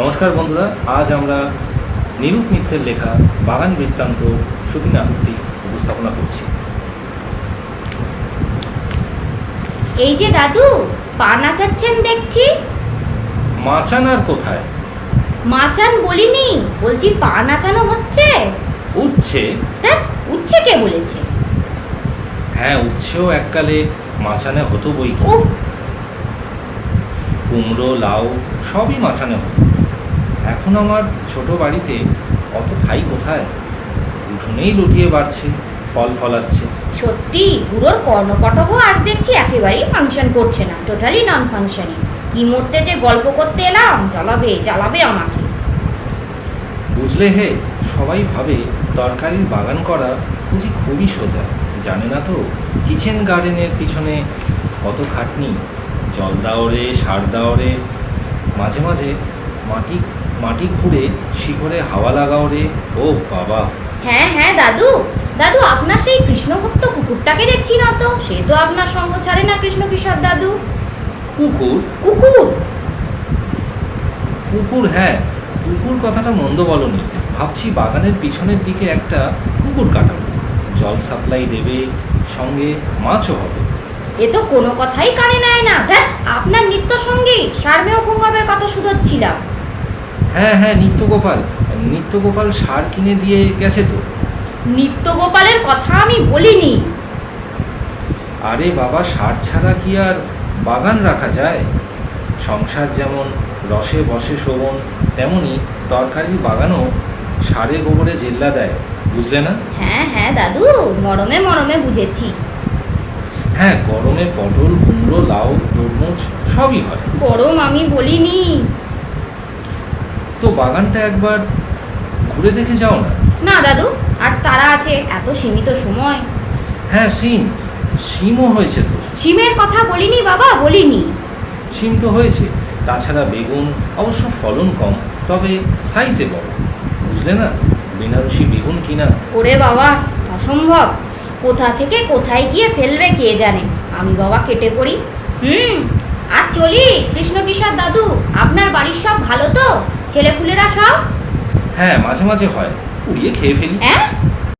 নমস্কার বন্ধুরা, আজ আমরা নিরূপ মিত্রের লেখা বাগান বৃত্তান্ত শ্রুতি নাটকটি উপস্থাপনা করছি। এই যে দাদু, পা নাচাচ্ছেন দেখছি। মাচান আর কোথায়? মাচান বলিনি, বলছি পা নাচানো হচ্ছে। উচ্ছে? দেখ, উচ্ছে কে বলেছে? হ্যাঁ, উচ্ছেও এককালে মাচানে হতো বই কি। উহ, কুমড়ো, লাউ সবই মাচানে হতো। এখন আমার ছোট বাড়িতে অত ঠাই কোথায়? উঠোনেই লুটিয়ে বাড়ছে, ফল ফলাচ্ছে। সত্যি বুড়োর কর্ণপটহ আজ দেখছি একেবারেই ফাংশন করছে না, টোটালি নন ফাংশনিং। কি মরতে যে গল্প করতে এলাম, জ্বালাবে জ্বালাবে আমাকে। বুঝলে হে, সবাই ভাবে তরকারির বাগান করা বুঝি খুবই সোজা। জানে না তো কিচেন গার্ডেনের পিছনে কত খাটনি। জল দাও রে, সার দাও রে, মাঝে মাঝে মাটি মাটি খুঁড়ে শিকড়ে হাওয়া লাগাও রে। ও বাবা! হ্যাঁ হ্যাঁ দাদু, দাদু আপনার সেই কৃষ্ণভক্ত কুকুরটাকে দেখছি না তো, সে তো আপনার সঙ্গ ছাড়ে না কৃষ্ণ কিশোর দাদু। কুকুর? কুকুর? কুকুর, হ্যাঁ, কুকুর কথাটা মন্দ বলনি। ভাবছি বাগানের পিছনের দিকে একটা কুকুর কাটাবো। জল সাপ্লাই দেবে, সঙ্গে মাছও হবে। এ তো কোনো কথাই কানে নেয় না। দেখ, আপনার নিত্য সঙ্গী সারমেয় পুঙ্গবের কথা শুধোচ্ছিলাম। হ্যাঁ হ্যাঁ, নিত্যগোপাল সার কিনে দিয়ে গেছে তো। নিত্যগোপালের কথা আমি বলিনি। আরে বাবা, সার ছাড়া কি আর বাগান রাখা যায়? সংসার যেমন রসে বসে শোভন, তেমনি তরকারির বাগানও সারে গোবরে জেল্লা দেয়। বুঝলে না? হ্যাঁ হ্যাঁ দাদু, মরমে মরমে বুঝেছি। হ্যাঁ, গরমে পটল, কুমড়ো, লাউ, তরমুজ সবই হয়। গরম আমি বলিনি। তো বাগানটা একবার ঘুরে দেখে যাও না। না দাদু, আজ তারা আছে, এত সীমিত সময়। হ্যাঁ, শিমও হয়েছে তো। সিমের কথা বলিনি বাবা, বলিনি। শিম তো হয়েছে, তাছাড়া বেগুন অবশ্য ফলন কম, তবে সাইজে বড়। বুঝলে না, বেনারসি বেগুন কিনা। ওরে বাবা, অসম্ভব। কোথা থেকে কোথায় গিয়ে ফেলবে কে জানে। আমি বাবা কেটে পড়ি। আর চলি কৃষ্ণ কিশোর দাদু। আপনার বাড়ির সব ভালো তো? ছেলেপুলেরা সব? হ্যাঁ, মাঝে মাঝে হয়, উড়িয়ে খেয়ে ফেলি। হ্যাঁ?